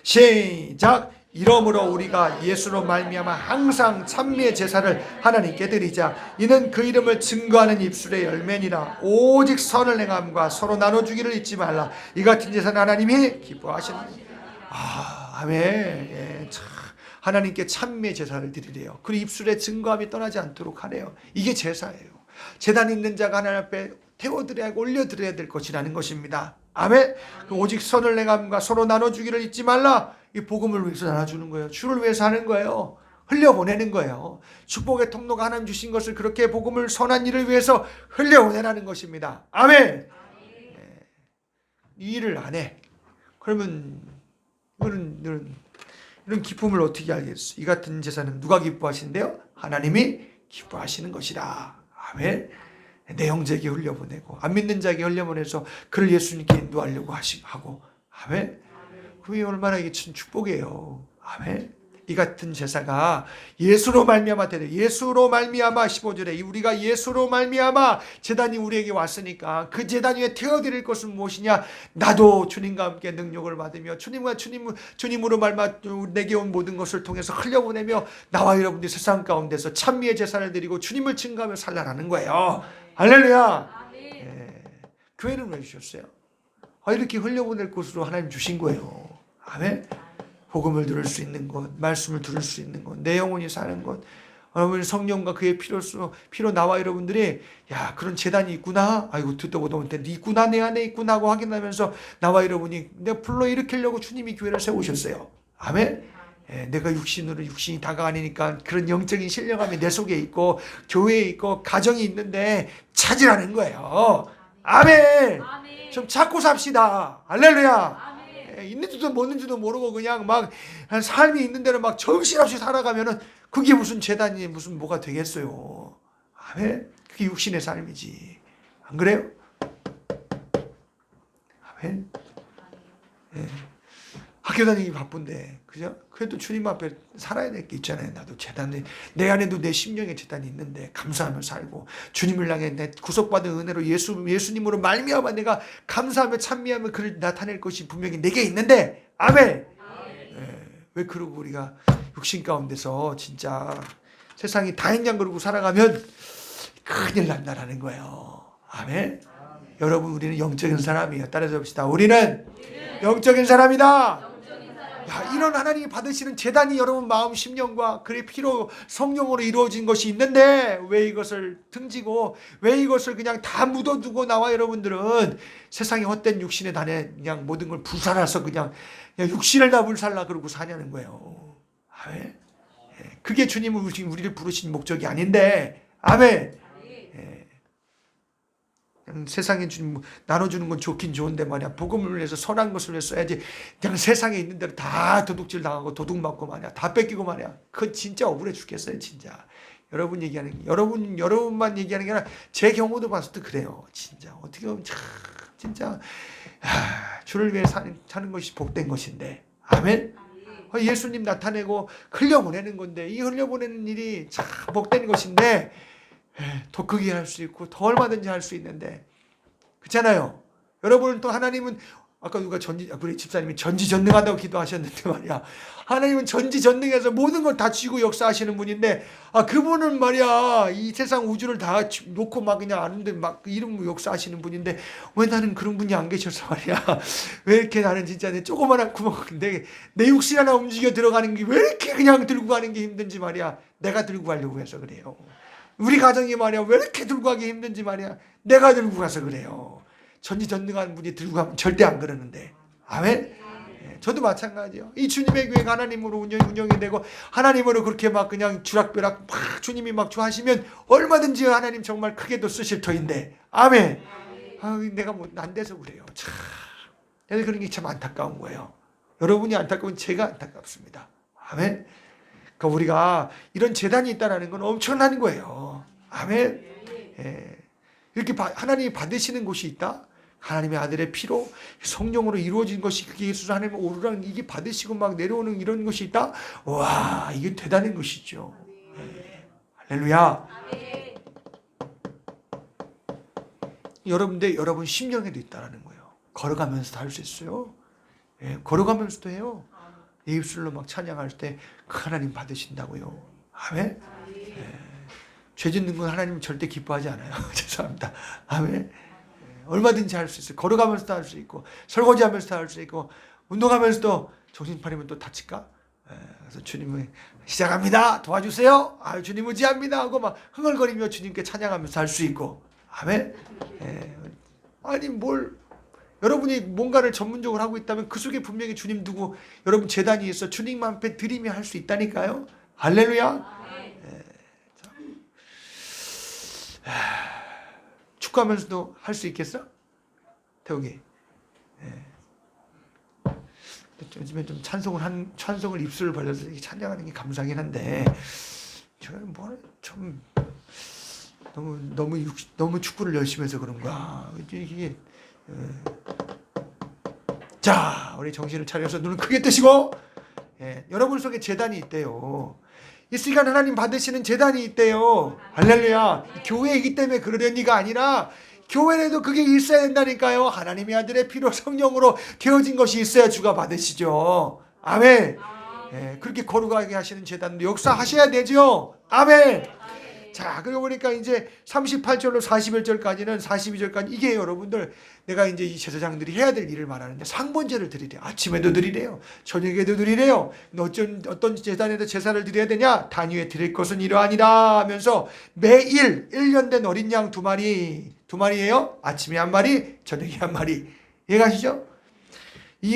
시작! 이러므로 우리가 예수로 말미암아 항상 찬미의 제사를 하나님께 드리자. 이는 그 이름을 증거하는 입술의 열매니라. 오직 선을 행함과 서로 나눠주기를 잊지 말라. 이 같은 제사는 하나님이 기뻐하시는 아멘. 예, 참 하나님께 찬미의 제사를 드리래요. 그리고 입술에 증거함이 떠나지 않도록 하래요. 이게 제사예요. 제단 있는 자가 하나님 앞에 태워드려야 하고 올려드려야 될 것이라는 것입니다. 아멘. 오직 선을 행함과 서로 나눠주기를 잊지 말라. 이 복음을 위해서 나눠주는 거예요. 주를 위해서 하는 거예요. 흘려보내는 거예요. 축복의 통로가 하나님 주신 것을 그렇게 복음을 선한 일을 위해서 흘려보내라는 것입니다. 아멘. 예. 이 일을 안 해. 그러면 이런 기쁨을 어떻게 알겠어? 이 같은 제사는 누가 기뻐하시는데요? 하나님이 기뻐하시는 것이다. 아멘. 내 형제에게 흘려보내고 안 믿는 자에게 흘려보내서 그를 예수님께 인도하려고 하고 아멘. 그게 얼마나 이게 참 축복이에요. 아멘. 이 같은 제사가 예수로 말미암아 되는 예수로 말미암아 15절에 우리가 예수로 말미암아 제단이 우리에게 왔으니까 그 제단 위에 태워드릴 것은 무엇이냐? 나도 주님과 함께 능력을 받으며 주님으로 말미암아 내게 온 모든 것을 통해서 흘려보내며 나와 여러분들이 세상 가운데서 찬미의 제사를 드리고 주님을 증거하며 살라라는 거예요. 할렐루야. 예. 교회는 왜 주셨어요? 이렇게 흘려보낼 곳으로 하나님 주신 거예요. 아멘. 복음을 들을 수 있는 곳, 말씀을 들을 수 있는 곳, 내 영혼이 사는 곳, 여러분 성령과 그의 피로 나와 여러분들이 그런 재단이 있구나. 아이고 듣도 보도 못했는데 있구나, 내 안에 있구나 하고 확인하면서 나와 여러분이 내 불러 일으키려고 주님이 교회를 세우셨어요. 아멘. 내가 육신이 다가 아니니까 그런 영적인 신령함이 내 속에 있고 교회에 있고 가정이 있는데 찾으라는 거예요. 아멘. 아멘. 좀 찾고 삽시다. 할렐루야. 아멘. 있는지도 모르는지도 모르고 그냥 막 삶이 있는 대로 막 정신없이 살아가면은 그게 무슨 재단이 무슨 뭐가 되겠어요. 아멘. 그게 육신의 삶이지. 안 그래요? 아멘. 학교 다니기 바쁜데, 그죠? 그래도 주님 앞에 살아야 될 게 있잖아요. 나도 재단이, 내 안에도 내 심령의 재단이 있는데, 감사하며 살고, 주님을 향해 내 구속받은 은혜로 예수님으로 말미암아 내가 감사하며 찬미하며 그를 나타낼 것이 분명히 내게 있는데, 아멘! 왜 그러고 우리가 육신 가운데서 진짜 세상이 다행장 그러고 살아가면 큰일 난다라는 거예요. 아멘? 여러분, 우리는 영적인 사람이에요. 따라서 봅시다. 우리는 영적인 사람이다. 야, 이런 하나님이 받으시는 재단이 여러분 마음 심령과 그의 피로 성령으로 이루어진 것이 있는데 왜 이것을 등지고 왜 이것을 그냥 다 묻어두고 나와 여러분들은 세상의 헛된 육신의 단에 그냥 모든 걸 불살아서 그냥 육신을 다 불살라 그러고 사냐는 거예요. 아멘. 그게 주님은 우리를 부르신 목적이 아닌데, 아멘. 세상에 주님 나눠주는 건 좋긴 좋은데 말이야, 복음을 위해서 선한 것을 위해서 써야지 그냥 세상에 있는 대로 다 도둑질 당하고 도둑 맞고 말이야, 다 뺏기고 말이야, 그건 진짜 억울해 죽겠어요. 진짜 여러분 얘기하는 게 여러분만 얘기하는 게 아니라 제 경우도 봤을 때 그래요. 진짜 어떻게 보면 참 진짜 주를 위해 사는 것이 복된 것인데, 아멘. 예수님 나타내고 흘려보내는 건데 이 흘려보내는 일이 참 복된 것인데 더 크게 할 수 있고 더 얼마든지 할 수 있는데, 그렇잖아요. 여러분은 또 하나님은 아까 누가 우리 집사님이 전지전능하다고 기도하셨는데 말이야, 하나님은 전지전능해서 모든 걸 다 쥐고 역사하시는 분인데, 그분은 말이야 이 세상 우주를 다 놓고 막 그냥 아는데 막 이름으로 역사하시는 분인데 왜 나는 그런 분이 안 계셔서 말이야, 왜 이렇게 나는 진짜 내 조그마한 구멍 내 육신 하나 움직여 들어가는 게 왜 이렇게 그냥 들고 가는 게 힘든지 말이야, 내가 들고 가려고 해서 그래요. 우리 가정이 말이야 왜 이렇게 들고 가기 힘든지 말이야, 내가 들고 가서 그래요. 전지전능한 분이 들고 가면 절대 안 그러는데, 아멘. 저도 마찬가지요. 이 주님의 교회가 하나님으로 운영이 되고 하나님으로 그렇게 막 그냥 주락벼락 막 주님이 막 좋아하시면 얼마든지 하나님 정말 크게도 쓰실 터인데, 아멘. 내가 뭐 안 돼서 그래요. 참 내가 그런 게 참 안타까운 거예요. 여러분이 안타까운 제가 안타깝습니다. 아멘. 그러니까 우리가 이런 재단이 있다는 건 엄청난 거예요. 아멘. 이렇게 하나님이 받으시는 곳이 있다. 하나님의 아들의 피로 성령으로 이루어진 것이, 그게 예수 하나님의 오르락 이게 받으시고 막 내려오는 이런 것이 있다. 와, 이게 대단한 것이죠. 할렐루야. 여러분 심령에도 있다라는 거예요. 걸어가면서도 할 수 있어요. 걸어가면서도 해요. 내 입술로 막 찬양할 때 하나님 받으신다고요. 아멘. 죄 짓는 건 하나님 절대 기뻐하지 않아요. 죄송합니다. 아멘. 얼마든지 할 수 있어요. 걸어가면서도 할 수 있고 설거지하면서도 할 수 있고 운동하면서도 정신 팔리면 또 다칠까? 그래서 주님을 시작합니다. 도와주세요. 주님 의지합니다 하고 막 흥얼거리며 주님께 찬양하면서 할 수 있고, 아멘. 아니 여러분이 뭔가를 전문적으로 하고 있다면 그 속에 분명히 주님 두고 여러분 재단이 있어 주님 앞에 드리며 할 수 있다니까요. 할렐루야. 축구하면서도 할 수 있겠어? 태욱이. 요즘에 좀 찬송을 입술을 벌려서 찬양하는 게 감사하긴 한데 저는 좀 너무 축구를 열심히 해서 그런가. 이게 자, 우리 정신을 차려서 눈을 크게 뜨시고, 여러분 속에 재단이 있대요. 이 시간 하나님 받으시는 재단이 있대요. 할렐루야. 교회이기 때문에 그러려는 이가 아니라 교회에도 그게 있어야 된다니까요. 하나님의 아들의 피로 성령으로 되어진 것이 있어야 주가 받으시죠. 아멘. 그렇게 거룩하게 하시는 재단도 역사하셔야 되죠. 아멘. 자, 그러고 보니까 이제 38절로 41절까지는 42절까지 이게 여러분들 내가 이제 이 제사장들이 해야 될 일을 말하는데 상번제를 드리래요. 아침에도 드리래요. 저녁에도 드리래요. 어떤 제단에도 제사를 드려야 되냐? 단위에 드릴 것은 이러하니라 하면서 매일 1년 된 어린 양 2마리예요. 아침에 1마리, 저녁에 1마리. 이해가시죠? 이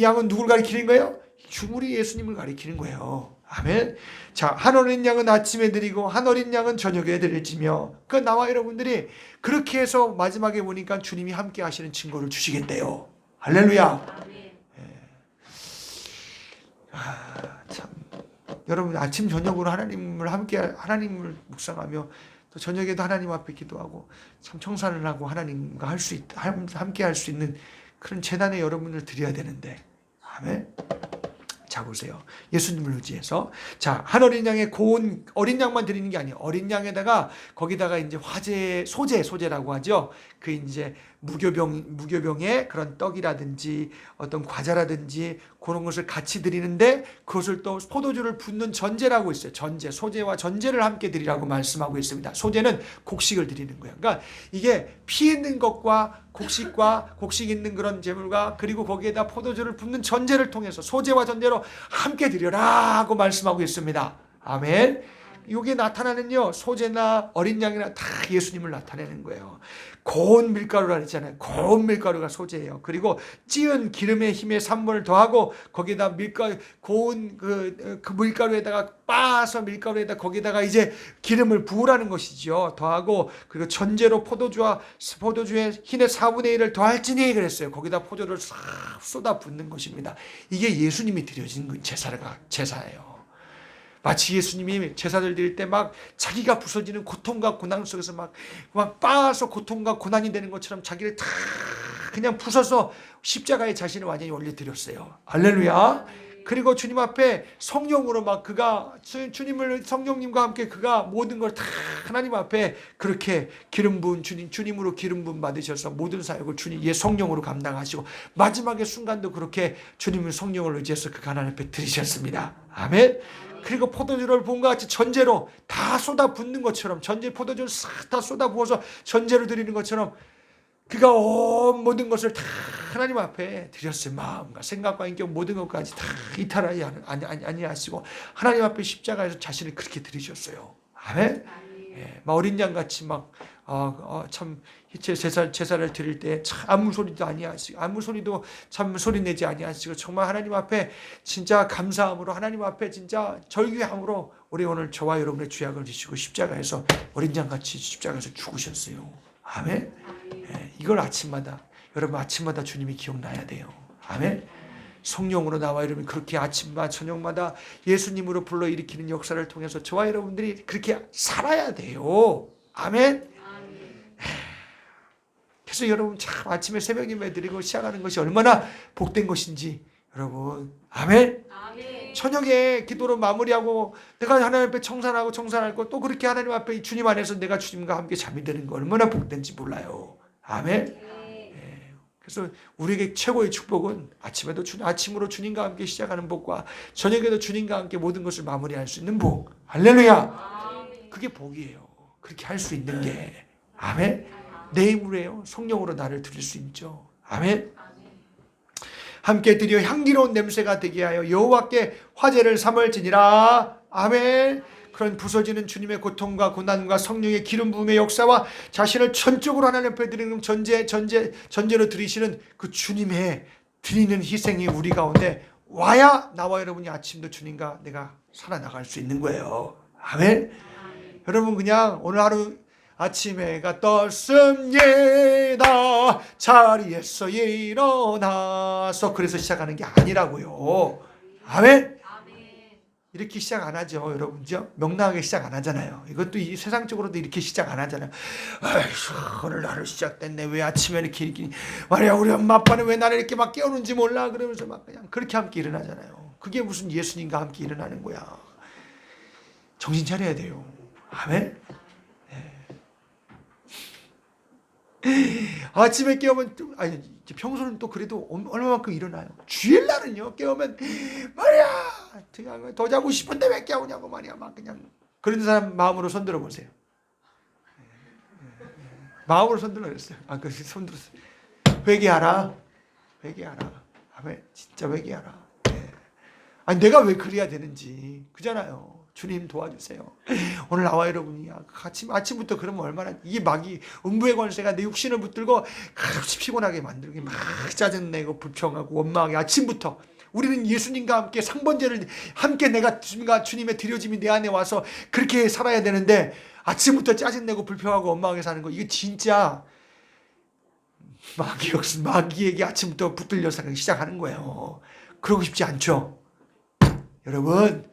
양은 누굴 가리키는 거예요? 주물이 예수님을 가리키는 거예요. 아멘. 자, 한 어린 양은 아침에 드리고 한 어린 양은 저녁에 드릴지며, 그 나와 여러분들이 그렇게 해서 마지막에 보니까 주님이 함께 하시는 증거를 주시겠대요. 할렐루야. 참, 여러분 아침 저녁으로 하나님을 묵상하며 또 저녁에도 하나님 앞에 기도하고 참 청산을 하고 하나님과 함께 할 수 있는 그런 재단에 여러분을 드려야 되는데, 아멘. 자, 보세요. 예수님을 의지해서, 자, 한 어린 양의 고운 어린 양만 드리는 게 아니에요. 어린 양에다가 거기다가 이제 소제라고 하죠. 그 이제 무교병의 그런 떡이라든지 어떤 과자라든지 그런 것을 같이 드리는데, 그것을 또 포도주를 붓는 전제라고 있어요. 소제와 전제를 함께 드리라고 말씀하고 있습니다. 소제는 곡식을 드리는 거예요. 그러니까 이게 피 있는 것과 곡식 있는 그런 제물과 그리고 거기에다 포도주를 붓는 전제를 통해서 소제와 전제로 함께 드려라 하고 말씀하고 있습니다. 아멘. 이게 나타나는요, 소제나 어린 양이나 다 예수님을 나타내는 거예요. 고운 밀가루라 그랬잖아요. 고운 밀가루가 소제예요. 그리고 찌은 기름의 힘에 산물을 더하고 거기다 고운 그 밀가루에다가 빻아서 밀가루에다 거기다가 이제 기름을 부으라는 것이죠. 더하고 그리고 전제로 포도주의 흰의 4분의 1을 더할지니 그랬어요. 거기다 포도를 싹 쏟아 붓는 것입니다. 이게 예수님이 드려진 제사예요. 마치 예수님이 제사를 드릴 때 막 자기가 부서지는 고통과 고난 속에서 막 빻아서 고통과 고난이 되는 것처럼 자기를 다 그냥 부숴서 십자가에 자신을 완전히 올려드렸어요. 할렐루야. 그리고 주님 앞에 성령으로 막 주님을 성령님과 함께 그가 모든 걸 다 하나님 앞에 그렇게 기름 부은 주님으로 기름 부음 받으셔서 모든 사역을 주님 성령으로 감당하시고 마지막의 순간도 그렇게 주님의 성령을 의지해서 그 하나님 앞에 드리셨습니다. 아멘. 그리고 포도주를 부은과 같이 전제로 다 쏟아 붓는 것처럼, 포도주를 싹 다 쏟아 부어서 전제로 드리는 것처럼 그가 온 모든 것을 다 하나님 앞에 드렸어요. 마음과 생각과 인격 모든 것까지 다 이탈하지 아니하시고 하나님 앞에 십자가에서 자신을 그렇게 드리셨어요. 아멘. 막 어린 양같이 참 제사를 드릴 때 아무 소리도 아니하시고 아무 소리도 참 소리 내지 아니하시고 정말 하나님 앞에 진짜 감사함으로 하나님 앞에 진짜 절규함으로 우리 오늘 저와 여러분의 죄악을 지시고 십자가에서 어린 양같이 십자가에서 죽으셨어요. 아멘. 이걸 여러분 아침마다 주님이 기억나야 돼요. 아멘. 성령으로 나와 여러분 그렇게 아침마다 저녁마다 예수님으로 불러일으키는 역사를 통해서 저와 여러분들이 그렇게 살아야 돼요. 아멘. 그래서 여러분 참 아침에 새벽 예배 드리고 시작하는 것이 얼마나 복된 것인지 여러분. 아멘. 저녁에 기도로 마무리하고 내가 하나님 앞에 청산하고 또 그렇게 하나님 앞에 주님 안에서 내가 주님과 함께 잠이 드는 거 얼마나 복된지 몰라요. 아멘. 그래서 우리에게 최고의 축복은 아침으로 주님과 함께 시작하는 복과 저녁에도 주님과 함께 모든 것을 마무리할 수 있는 복. 할렐루야. 그게 복이에요. 그렇게 할 수 있는 게. 아멘. 내 힘으로요. 성령으로 나를 드릴 수 있죠. 아멘. 함께 드려 향기로운 냄새가 되게 하여 여호와께 화제를 삼을지니라. 아멘. 그런 부서지는 주님의 고통과 고난과 성령의 기름 부음의 역사와 자신을 전적으로 하나님 앞에 드리는 전제로 드리시는 그 주님의 드리는 희생이 우리 가운데 와야 나와 여러분이 아침도 주님과 내가 살아나갈 수 있는 거예요. 아멘. 여러분 그냥 오늘 하루 아침에가 떴습니다. 자리에서 일어나서 그래서 시작하는 게 아니라고요. 아멘. 이렇게 시작 안 하죠, 여러분죠? 명랑하게 시작 안 하잖아요. 이것도 세상적으로도 이렇게 시작 안 하잖아요. 아이고, 오늘 하루 시작됐네. 왜 아침에 이렇게 말이야, 우리 엄마 아빠는 왜 나를 이렇게 막 깨우는지 몰라. 그러면서 막 그냥 그렇게 함께 일어나잖아요. 그게 무슨 예수님과 함께 일어나는 거야. 정신 차려야 돼요. 아멘. 아침에 깨우면 평소는 또 그래도 얼마만큼 일어나요. 주일날은요 깨우면 말이야 더 자고 싶은데 왜 깨우냐고 말이야 막 그냥 그런 사람 마음으로 손들어 보세요. 마음으로 손들어 그랬어요. 손들었어요. 회개하라. 아멘. 진짜 회개하라. 아니 내가 왜 그래야 되는지 그잖아요. 주님 도와주세요. 오늘 나와 여러분이 아침부터 그러면 얼마나 이게 마귀 음부의 권세가 내 육신을 붙들고 같이 피곤하게 만들고 막 짜증내고 불평하고 원망하게 아침부터 우리는 예수님과 함께 상번제를 함께 내가 주님의 드려짐이 내 안에 와서 그렇게 살아야 되는데 아침부터 짜증내고 불평하고 원망하게 사는 거, 이거 진짜 마귀에게 아침부터 붙들려 사는 시작하는 거예요. 그러고 싶지 않죠. 여러분,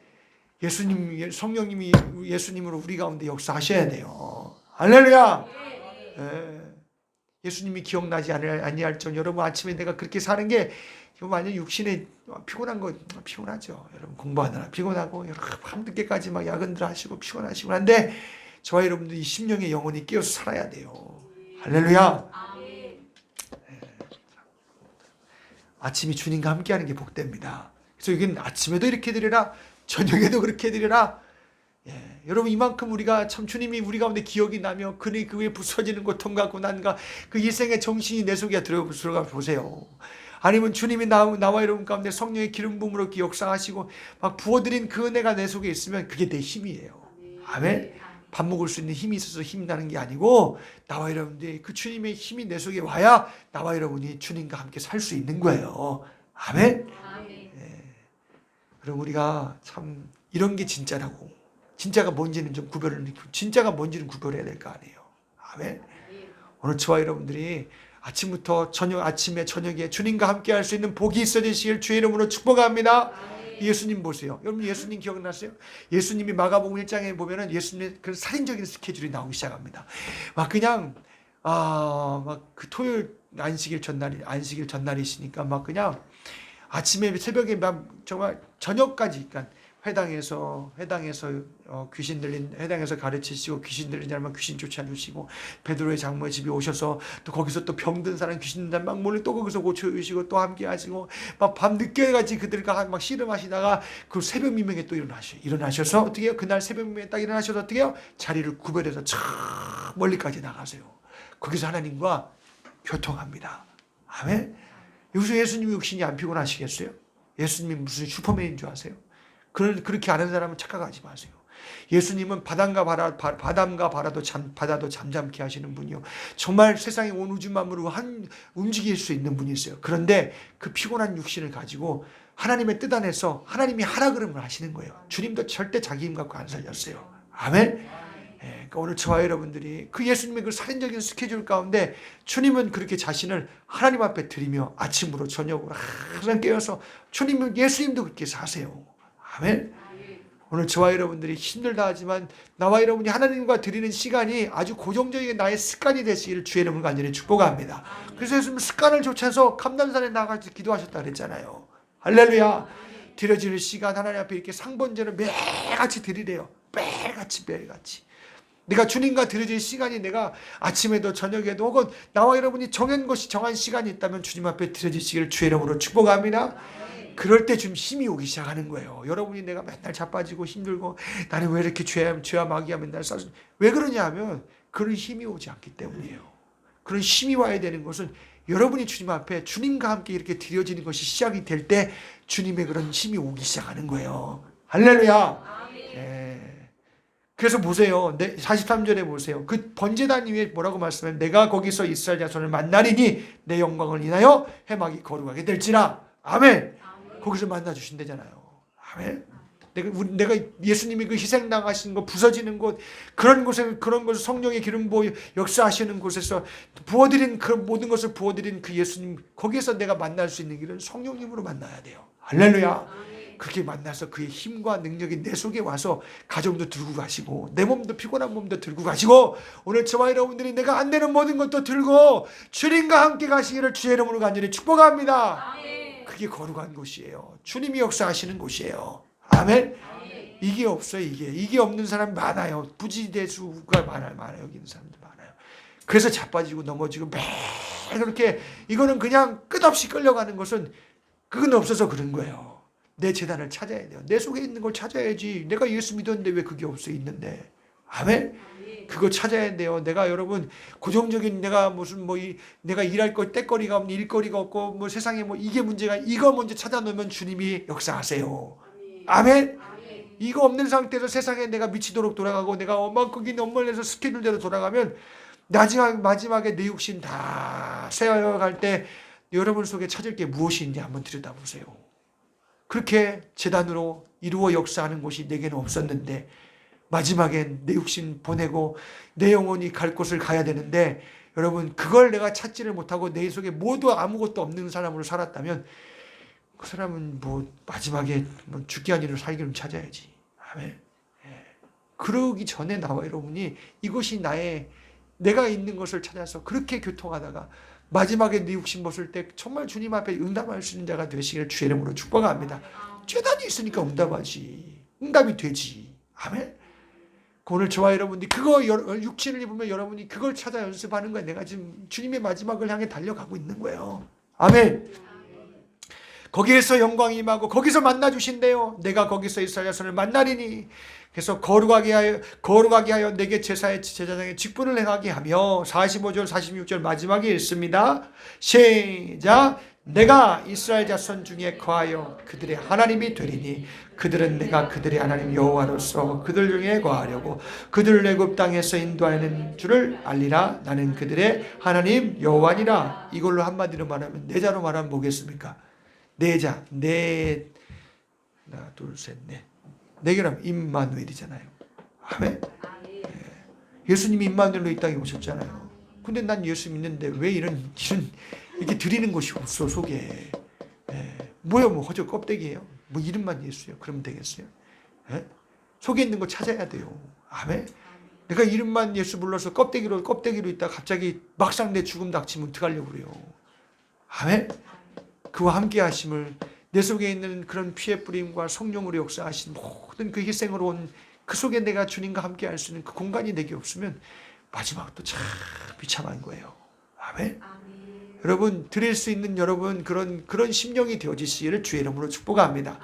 예수님, 성령님이 예수님으로 우리 가운데 역사하셔야 돼요. 할렐루야. 예수님이 기억나지 아니할지언 여러분, 아침에 내가 그렇게 사는 게 만약 육신에 피곤한 거 피곤하죠. 여러분, 공부하느라 피곤하고 밤늦게까지 막 야근들 하시고 피곤하시고 한데 저와 여러분들이 심령의 영혼이 깨어서 살아야 돼요. 할렐루야. 아침이 주님과 함께하는 게 복됩니다. 그래서 여기는 아침에도 이렇게 드리라, 저녁에도 그렇게 드리라. 여러분, 이만큼 우리가 참 주님이 우리 가운데 기억이 나며 그 위에 부서지는 고통과 고난과 그 일생의 정신이 내 속에 들어가 보세요. 아니면 주님이 나와 여러분 가운데 성령의 기름 부음으로 역사하시고 막 부어드린 그 은혜가 내 속에 있으면 그게 내 힘이에요. 아멘. 밥 먹을 수 있는 힘이 있어서 힘이 나는 게 아니고 나와 여러분들이 그 주님의 힘이 내 속에 와야 나와 여러분이 주님과 함께 살 수 있는 거예요. 아멘. 그럼 우리가 참 이런 게 진짜라고, 진짜가 뭔지는 좀 진짜가 뭔지는 구별해야 될 거 아니에요. 아멘. 오늘 저와 여러분들이 아침부터 아침에 저녁에 주님과 함께 할 수 있는 복이 있어지시길 주의 이름으로 축복합니다. 예수님 보세요. 여러분, 예수님 기억나세요? 예수님이 마가복음 1장에 보면은 예수님의 그 살인적인 스케줄이 나오기 시작합니다. 막 그냥 막 그 토요일 안식일 전날이시니까 막 그냥 아침에 새벽에 막 정말 저녁까지, 그러니까 회당에서 귀신 들린, 회당에서 가르치시고 귀신 들린 사람은 귀신 쫓아주시고 베드로의 장모의 집에 오셔서 또 거기서 또 병든 사람 귀신 든 사람 막 몰래 또 거기서 고쳐주시고 또 함께 하시고 막 밤 늦게까지 그들과 막 씨름하시다가 그 새벽 미명에 또 일어나셔서 어떻게 해요? 그날 새벽 미명에 딱 일어나셔서 어떻게 해요? 자리를 구별해서 저 멀리까지 나가세요. 거기서 하나님과 교통합니다. 아멘. 여기서 예수님이 육신이 안 피곤하시겠어요? 예수님이 무슨 슈퍼맨인 줄 아세요? 그렇게 아는 사람은 착각하지 마세요. 예수님은 바다가 바다도 잠잠케 하시는 분이요, 정말 세상에 온 우주 만물을 움직일 수 있는 분이세요. 그런데 그 피곤한 육신을 가지고 하나님의 뜻 안에서 하나님이 하라 그러면 하시는 거예요. 주님도 절대 자기 힘 갖고 안 살렸어요. 아멘. 그러니까 오늘 저와 여러분들이 그 예수님의 그 살인적인 스케줄 가운데 주님은 그렇게 자신을 하나님 앞에 드리며 아침으로 저녁으로 항상 깨어서 예수님도 그렇게 사세요. 아멘. 오늘 저와 여러분들이 힘들다 하지만 나와 여러분이 하나님과 드리는 시간이 아주 고정적인 나의 습관이 되시기를 주의 이름으로 간절히 축복합니다. 그래서 예수님 습관을 좇아서 감람산에 나가서 기도하셨다 그랬잖아요. 할렐루야. 드려지는 시간 하나님 앞에 이렇게 상번제를 매일같이 드리래요. 매일같이. 내가 주님과 드려질 시간이 내가 아침에도 저녁에도 혹은 나와 여러분이 정한 시간이 있다면 주님 앞에 드려지시기를 주의 이름으로 축복합니다. 그럴 때 좀 힘이 오기 시작하는 거예요. 여러분이 내가 맨날 자빠지고 힘들고 나는 왜 이렇게 죄와 마귀가 맨날 싸서 왜 그러냐 하면 그런 힘이 오지 않기 때문이에요. 그런 힘이 와야 되는 것은 여러분이 주님 앞에 주님과 함께 이렇게 드려지는 것이 시작이 될 때 주님의 그런 힘이 오기 시작하는 거예요. 할렐루야. 그래서 보세요. 43절에 보세요. 그 번제단 위에 뭐라고 말씀해요? 내가 거기서 이스라엘 자손을 만나리니 내 영광을 인하여 해막이 거룩하게 될지라. 아멘. 거기서 만나주신다잖아요. 아멘. 내가 예수님이 그 희생당하신 거, 부서지는 곳, 그런 곳을 성령의 기름 부어 역사하시는 곳에서 부어드린 그 모든 것을 부어드린 그 예수님, 거기에서 내가 만날 수 있는 길은 성령님으로 만나야 돼요. 할렐루야. 그렇게 만나서 그의 힘과 능력이 내 속에 와서 가정도 들고 가시고 내 몸도 피곤한 몸도 들고 가시고 오늘 저와 여러분들이 내가 안 되는 모든 것도 들고 주님과 함께 가시기를 주의 이름으로 간절히 축복합니다. 그게 거룩한 곳이에요. 주님이 역사하시는 곳이에요. 아멘. 이게 없어요. 이게 없는 사람 많아요. 부지대수가 많아요. 여기 있는 사람들 많아요. 그래서 자빠지고 넘어지고 매일 그렇게, 이거는 그냥 끝없이 끌려가는 것은 그건 없어서 그런 거예요. 내 재단을 찾아야 돼요. 내 속에 있는 걸 찾아야지. 내가 예수 믿었는데 왜 그게 없어 있는데. 아멘. 그거 찾아야 돼요. 내가 여러분 고정적인 내가 무슨 내가 일할 거 때거리가 없니, 일거리가 없고 세상에 이게 문제가, 이거 먼저 찾아놓으면 주님이 역사하세요. 아멘. 이거 없는 상태에서 세상에 내가 미치도록 돌아가고 내가 거기 엄벌내서 스케줄대로 돌아가면 마지막에 내 욕심 다 세워갈 때 여러분 속에 찾을 게 무엇이 있는지 한번 들여다보세요. 그렇게 제단으로 이루어 역사하는 곳이 내게는 없었는데 마지막엔 내 육신 보내고 내 영혼이 갈 곳을 가야 되는데 여러분 그걸 내가 찾지를 못하고 내 속에 모두 아무것도 없는 사람으로 살았다면 그 사람은 뭐 마지막에 뭐 죽기 아니라 살기를 찾아야지. 아멘. 그러기 전에 나와 여러분이 이것이 내가 있는 것을 찾아서 그렇게 교통하다가 마지막에 네 육신 벗을 때 정말 주님 앞에 응답할 수 있는 자가 되시기를 주의 이름으로 축복합니다. 죄단이 있으니까 응답하지. 응답이 되지. 아멘. 오늘 저와 여러분들이 그거 육신을 입으면 여러분이 그걸 찾아 연습하는 거야. 내가 지금 주님의 마지막을 향해 달려가고 있는 거예요. 아멘. 거기에서 영광이 임하고 거기서 만나 주신대요. 내가 거기서 이스라엘 자손을 만나리니 그래서 거룩하게 하여 내게 제사장의 직분을 행하게 하며 45절 46절 마지막에 읽습니다. 시작. 내가 이스라엘 자손 중에 거하여 그들의 하나님이 되리니 그들은 내가 그들의 하나님 여호와로서 그들 중에 거하려고 그들을 애굽 땅에서 인도하는 줄을 알리라. 나는 그들의 하나님 여호와니라. 이걸로 한마디로 말하면 내 자로 말하면 뭐겠습니까? 내 자, 하나 둘 셋 넷. 네 개라면 임마누엘이잖아요. 아멘. 예수님이 임마누엘로 이 땅에 오셨잖아요. 근데 난 예수 믿는데 왜 이런 이렇게 드리는 것이 없어 속에. 뭐야 뭐 허저 껍데기예요. 뭐 이름만 예수예요. 그러면 되겠어요? 속에 있는 거 찾아야 돼요. 아멘. 내가 이름만 예수 불러서 껍데기로 있다 갑자기 막상 내 죽음 닥치면 어떡하려고 그래요. 아멘. 그와 함께 하심을 내 속에 있는 그런 피의 뿌림과 성령으로 역사하신 모든 그 희생으로 온 그 속에 내가 주님과 함께 할 수 있는 그 공간이 내게 없으면 마지막도 참 비참한 거예요. 아멘. 여러분 드릴 수 있는 여러분 그런 심령이 되어지시기를 주의 이름으로 축복합니다.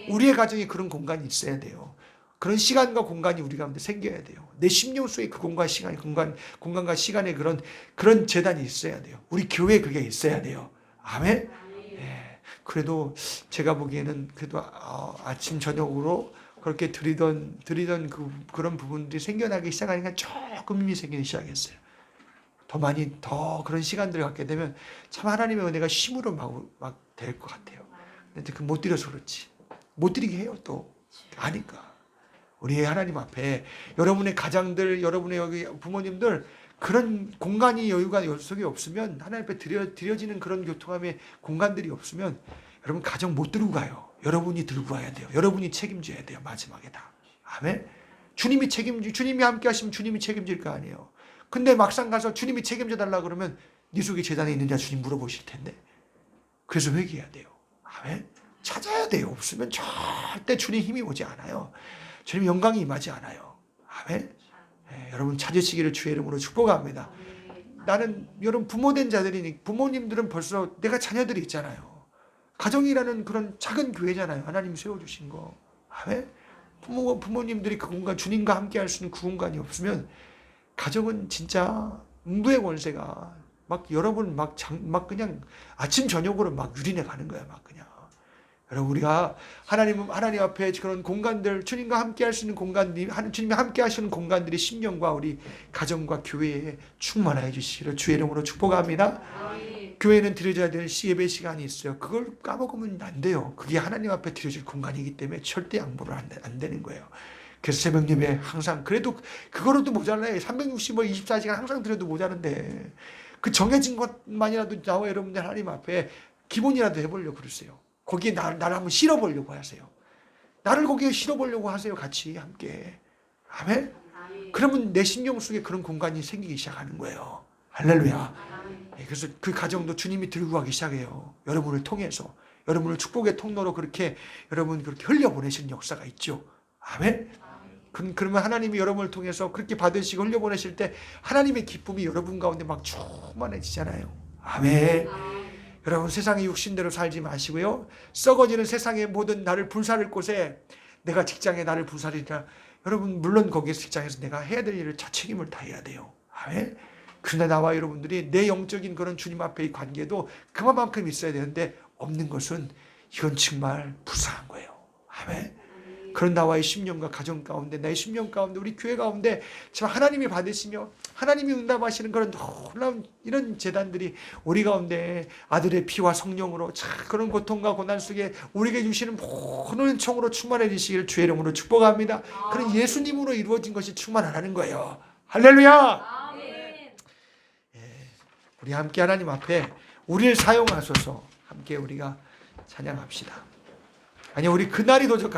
우리의 가정에 그런 공간이 있어야 돼요. 그런 시간과 공간이 우리 가운데 생겨야 돼요. 내 심령 속에 그 공간과 시간에 그런 재단이 있어야 돼요. 우리 교회에 그게 있어야 돼요. 아멘. 그래도 제가 보기에는 그래도 아침 저녁으로 그렇게 드리던 그런 부분들이 생겨나기 시작하니까 조금 힘이 생기기 시작했어요. 더 그런 시간들을 갖게 되면 참 하나님의 은혜가 힘으로 막 될 것 같아요. 근데 그 못 드려서 그렇지. 못 드리게 해요 또. 아니까. 우리 하나님 앞에 여러분의 가장들, 여러분의 여기 부모님들 그런 공간이 여유가 속에 없으면 하나님 앞에 드려지는 그런 교통함의 공간들이 없으면 여러분 가정 못 들고 가요. 여러분이 들고 가야 돼요. 여러분이 책임져야 돼요. 마지막에 다. 아멘. 주님이 함께 하시면 주님이 책임질 거 아니에요. 근데 막상 가서 주님이 책임져 달라 그러면 네 속에 재단에 있느냐 주님 물어보실 텐데. 그래서 회개해야 돼요. 아멘. 찾아야 돼요. 없으면 절대 주님 힘이 오지 않아요. 주님 영광이 임하지 않아요. 아멘. 여러분 찾으시기를 주의 이름으로 축복합니다. 나는 여러분 부모된 자들이니 부모님들은 벌써 내가 자녀들이 있잖아요. 가정이라는 그런 작은 교회잖아요. 하나님 세워주신 거. 아멘. 부모님들이 그 공간 주님과 함께 할 수 있는 그 공간이 없으면 가정은 진짜 음부의 권세가 막 여러분 막 그냥 아침 저녁으로 막 유린해 가는 거야. 막 그냥. 여러분 우리가 하나님 앞에 그런 공간들 주님과 함께 할 수 있는 공간들이 주님이 함께 하시는 공간들이 심령과 우리 가정과 교회에 충만하여 주시기를 주의 이름으로 축복합니다. 교회는 드려져야 될 예배 시간이 있어요. 그걸 까먹으면 안 돼요. 그게 하나님 앞에 드려질 공간이기 때문에 절대 양보를 안 되는 거예요. 그래서 새벽 예배 항상 그래도 그거로도 모자라요. 365일 24시간 항상 드려도 모자란데 그 정해진 것만이라도 나와 여러분들 하나님 앞에 기본이라도 해보려고 그러세요. 거기에 나를 한번 실어보려고 하세요. 나를 거기에 실어보려고 하세요. 같이 함께. 아멘. 그러면 내 심령 속에 그런 공간이 생기기 시작하는 거예요. 할렐루야. 그래서 그 가정도 주님이 들고 가기 시작해요. 여러분을 통해서. 여러분을 축복의 통로로 그렇게 흘려보내시는 역사가 있죠. 아멘. 그러면 하나님이 여러분을 통해서 그렇게 받으시고 흘려보내실 때 하나님의 기쁨이 여러분 가운데 막 충만해지잖아요. 아멘. 여러분 세상의 육신대로 살지 마시고요. 썩어지는 세상의 모든 나를 불사를 곳에 내가 직장에 나를 불사리라. 여러분 물론 거기에서 직장에서 내가 해야 될 일을 책임을 다해야 돼요. 아멘. 그러나 나와 여러분들이 내 영적인 그런 주님 앞의 관계도 그만큼 있어야 되는데 없는 것은 이건 정말 불쌍한 거예요. 아멘. 그런 나와의 심령과 가정 가운데, 나의 심령 가운데, 우리 교회 가운데 정말 하나님이 받으시며 하나님이 응답하시는 그런 놀라운 이런 재단들이 우리 가운데 아들의 피와 성령으로 참 그런 고통과 고난 속에 우리에게 주시는 모든 은총으로 충만해 주시기를 주의 이름으로 축복합니다. 그런 예수님으로 이루어진 것이 충만하라는 거예요. 할렐루야. 우리 함께 하나님 앞에 우리를 사용하소서. 함께 우리가 찬양합시다. 아니, 우리 그날이 도저까지